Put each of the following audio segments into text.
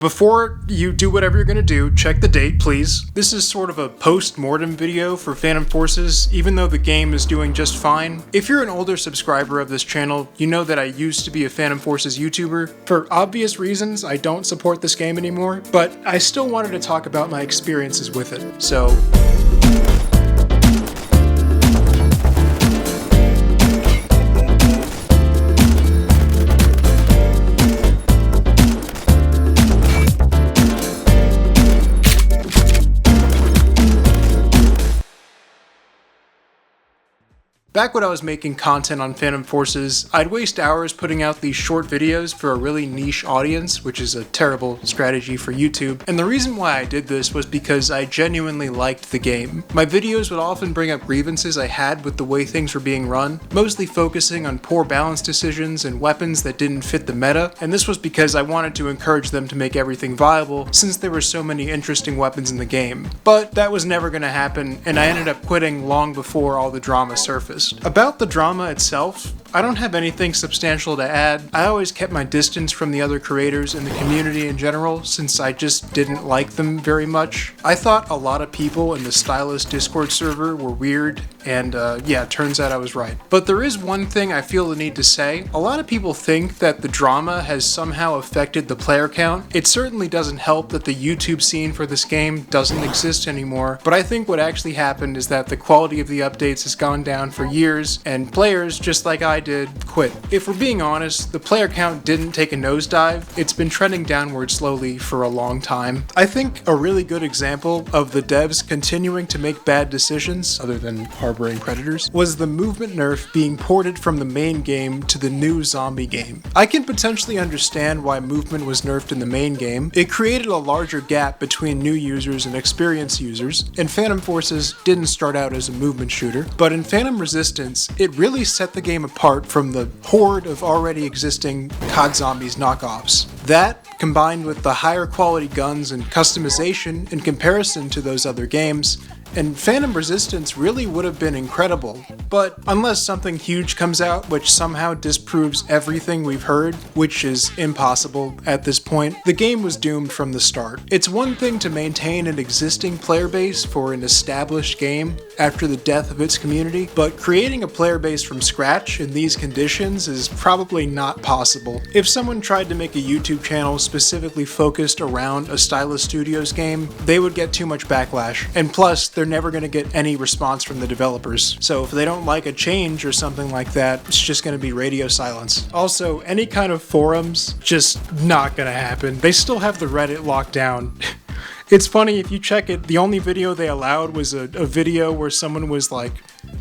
Before you do whatever you're gonna do, check the date, please. This is sort of a post-mortem video for Phantom Forces, even though the game is doing just fine. If you're an older subscriber of this channel, you know that I used to be a Phantom Forces YouTuber. For obvious reasons, I don't support this game anymore, but I still wanted to talk about my experiences with it, so... Back when I was making content on Phantom Forces, I'd waste hours putting out these short videos for a really niche audience, which is a terrible strategy for YouTube. And the reason why I did this was because I genuinely liked the game. My videos would often bring up grievances I had with the way things were being run, mostly focusing on poor balance decisions and weapons that didn't fit the meta, and this was because I wanted to encourage them to make everything viable since there were so many interesting weapons in the game. But that was never going to happen, and I ended up quitting long before all the drama surfaced. About the drama itself, I don't have anything substantial to add. I always kept my distance from the other creators and the community in general since I just didn't like them very much. I thought a lot of people in the Stylus Discord server were weird, and yeah, turns out I was right. But there is one thing I feel the need to say. A lot of people think that the drama has somehow affected the player count. It certainly doesn't help that the YouTube scene for this game doesn't exist anymore, but I think what actually happened is that the quality of the updates has gone down for years, and players, just like I did, quit. If we're being honest, the player count didn't take a nosedive. It's been trending downward slowly for a long time. I think a really good example of the devs continuing to make bad decisions, other than harboring predators, was the movement nerf being ported from the main game to the new zombie game. I can potentially understand why movement was nerfed in the main game. It created a larger gap between new users and experienced users, and Phantom Forces didn't start out as a movement shooter, but in Phantom Resistance, it really set the game apart from the horde of already existing COD Zombies knockoffs. That, combined with the higher quality guns and customization in comparison to those other games, and Phantom Resistance really would have been incredible. But unless something huge comes out which somehow disproves everything we've heard, which is impossible at this point, the game was doomed from the start. It's one thing to maintain an existing player base for an established game after the death of its community, but creating a player base from scratch in these conditions is probably not possible. If someone tried to make a YouTube channel specifically focused around a Stylus Studios game, they would get too much backlash. And plus, they're never going to get any response from the developers. So if they don't like a change or something like that, it's just going to be radio silence. Also, any kind of forums, just not going to happen. They still have the Reddit locked down. It's funny, if you check it, the only video they allowed was a video where someone was like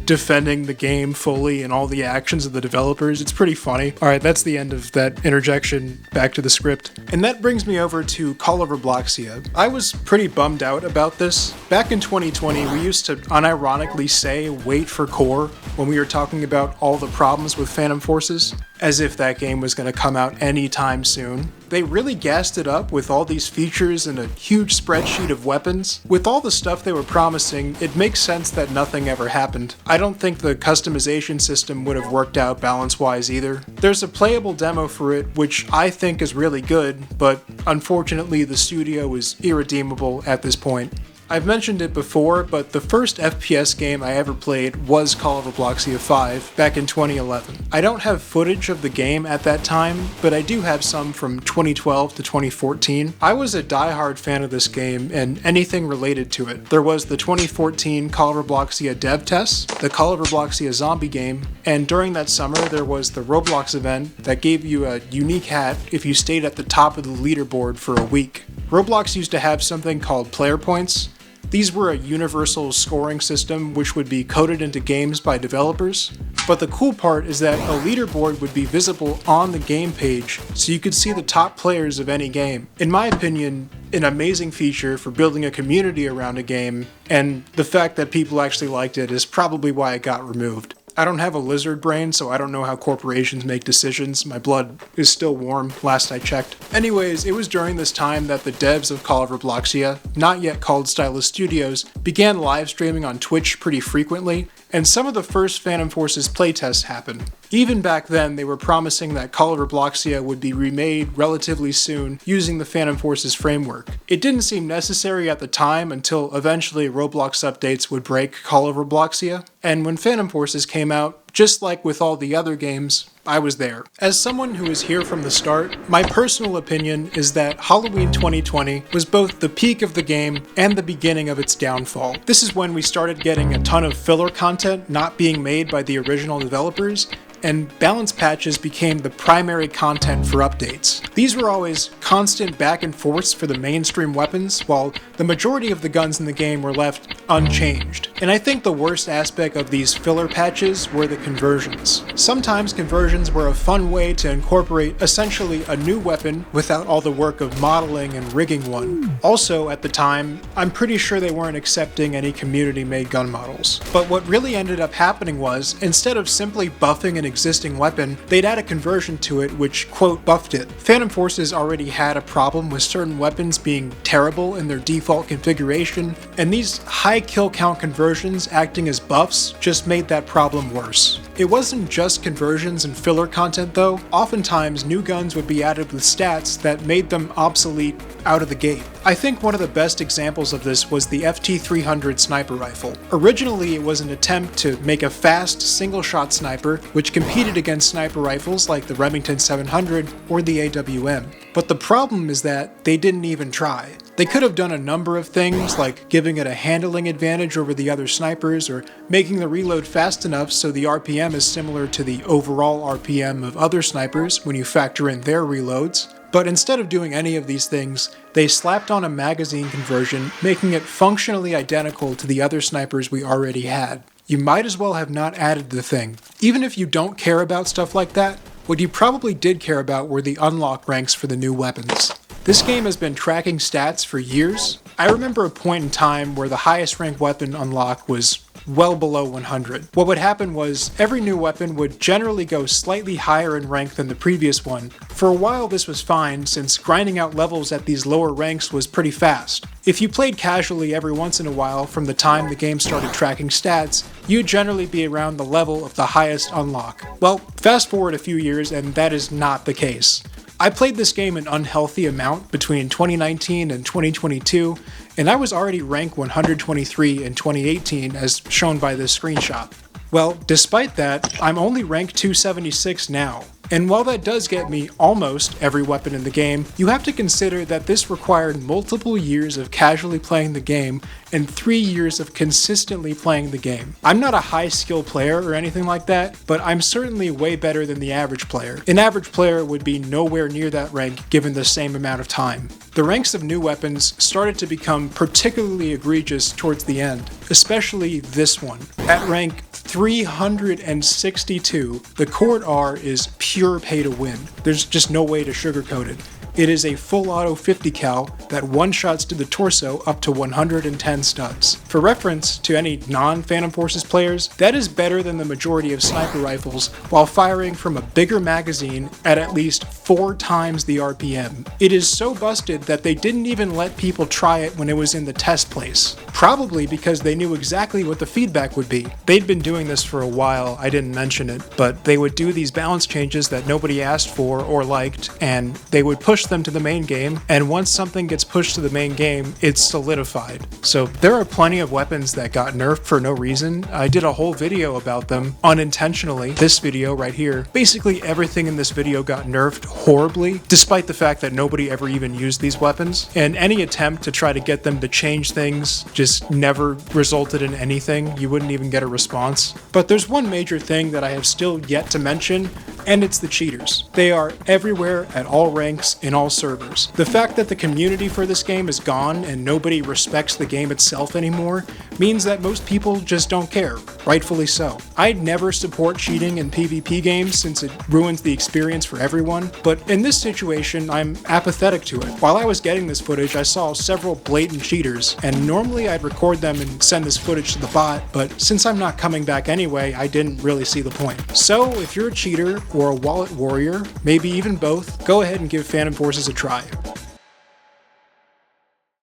defending the game fully and all the actions of the developers. It's pretty funny. Alright, that's the end of that interjection. Back to the script. And that brings me over to Call of Robloxia. I was pretty bummed out about this. Back in 2020, we used to unironically say wait for core when we were talking about all the problems with Phantom Forces, as if that game was going to come out anytime soon. They really gassed it up with all these features and a huge spreadsheet of weapons. With all the stuff they were promising, it makes sense that nothing ever happened. I don't think the customization system would have worked out balance-wise either. There's a playable demo for it, which I think is really good, but unfortunately the studio is irredeemable at this point. I've mentioned it before, but the first FPS game I ever played was Call of Robloxia 5 back in 2011. I don't have footage of the game at that time, but I do have some from 2012 to 2014. I was a diehard fan of this game and anything related to it. There was the 2014 Call of Robloxia dev test, the Call of Robloxia zombie game, and during that summer there was the Roblox event that gave you a unique hat if you stayed at the top of the leaderboard for a week. Roblox used to have something called player points. These were a universal scoring system which would be coded into games by developers, but the cool part is that a leaderboard would be visible on the game page so you could see the top players of any game. In my opinion, an amazing feature for building a community around a game, and the fact that people actually liked it is probably why it got removed. I don't have a lizard brain, so I don't know how corporations make decisions. My blood is still warm, last I checked. Anyways, it was during this time that the devs of Call of Robloxia, not yet called Stylus Studios, began live streaming on Twitch pretty frequently, and some of the first Phantom Forces playtests happened. Even back then, they were promising that Call of Robloxia would be remade relatively soon using the Phantom Forces framework. It didn't seem necessary at the time until eventually Roblox updates would break Call of Robloxia, and when Phantom Forces came out, just like with all the other games, I was there. As someone who was here from the start, my personal opinion is that Halloween 2020 was both the peak of the game and the beginning of its downfall. This is when we started getting a ton of filler content not being made by the original developers, and balance patches became the primary content for updates. These were always constant back and forths for the mainstream weapons, while the majority of the guns in the game were left unchanged. And I think the worst aspect of these filler patches were the conversions. Sometimes conversions were a fun way to incorporate essentially a new weapon without all the work of modeling and rigging one. Also, at the time, I'm pretty sure they weren't accepting any community-made gun models. But what really ended up happening was, instead of simply buffing an existing weapon, they'd add a conversion to it which, quote, buffed it. Phantom Forces already had a problem with certain weapons being terrible in their default configuration, and these high kill count conversions acting as buffs just made that problem worse. It wasn't just conversions and filler content though. Oftentimes, new guns would be added with stats that made them obsolete out of the gate. I think one of the best examples of this was the FT300 sniper rifle. Originally, it was an attempt to make a fast, single-shot sniper, which competed against sniper rifles like the Remington 700 or the AWM. But the problem is that they didn't even try. They could have done a number of things, like giving it a handling advantage over the other snipers, or making the reload fast enough so the RPM is similar to the overall RPM of other snipers when you factor in their reloads. But instead of doing any of these things, they slapped on a magazine conversion, making it functionally identical to the other snipers we already had. You might as well have not added the thing. Even if you don't care about stuff like that, what you probably did care about were the unlock ranks for the new weapons. This game has been tracking stats for years. I remember a point in time where the highest ranked weapon unlock was well below 100. What would happen was every new weapon would generally go slightly higher in rank than the previous one. For a while this was fine, since grinding out levels at these lower ranks was pretty fast. If you played casually every once in a while from the time the game started tracking stats, you'd generally be around the level of the highest unlock. Well, fast forward a few years and that is not the case. I played this game an unhealthy amount between 2019 and 2022, and I was already rank 123 in 2018 as shown by this screenshot. Well, despite that, I'm only rank 276 now. And while that does get me almost every weapon in the game, you have to consider that this required multiple years of casually playing the game and 3 years of consistently playing the game. I'm not a high skill player or anything like that, but I'm certainly way better than the average player. An average player would be nowhere near that rank given the same amount of time. The ranks of new weapons started to become particularly egregious towards the end, especially this one. At rank 362, the Cord R is pure pay to win. There's just no way to sugarcoat it. It is a full auto 50 cal that one-shots to the torso up to 110 studs. For reference to any non-Phantom Forces players, that is better than the majority of sniper rifles while firing from a bigger magazine at least 4 times the RPM. It is so busted that they didn't even let people try it when it was in the test place. Probably because they knew exactly what the feedback would be. They'd been doing this for a while, I didn't mention it, but they would do these balance changes that nobody asked for or liked, and they would push them to the main game, and once something gets pushed to the main game, it's solidified. So there are plenty of weapons that got nerfed for no reason. I did a whole video about them unintentionally. This video right here. Basically everything in this video got nerfed horribly, despite the fact that nobody ever even used these weapons, and any attempt to try to get them to change things just never resulted in anything. You wouldn't even get a response. But there's one major thing that I have still yet to mention, and it's the cheaters. They are everywhere at all ranks in all servers. The fact that the community for this game is gone and nobody respects the game itself anymore means that most people just don't care, rightfully so. I'd never support cheating in PvP games since it ruins the experience for everyone, but in this situation I'm apathetic to it. While I was getting this footage, I saw several blatant cheaters, and normally I'd record them and send this footage to the bot, but since I'm not coming back anyway, I didn't really see the point. So if you're a cheater or a wallet warrior, maybe even both, go ahead and give Phantom Forces a try.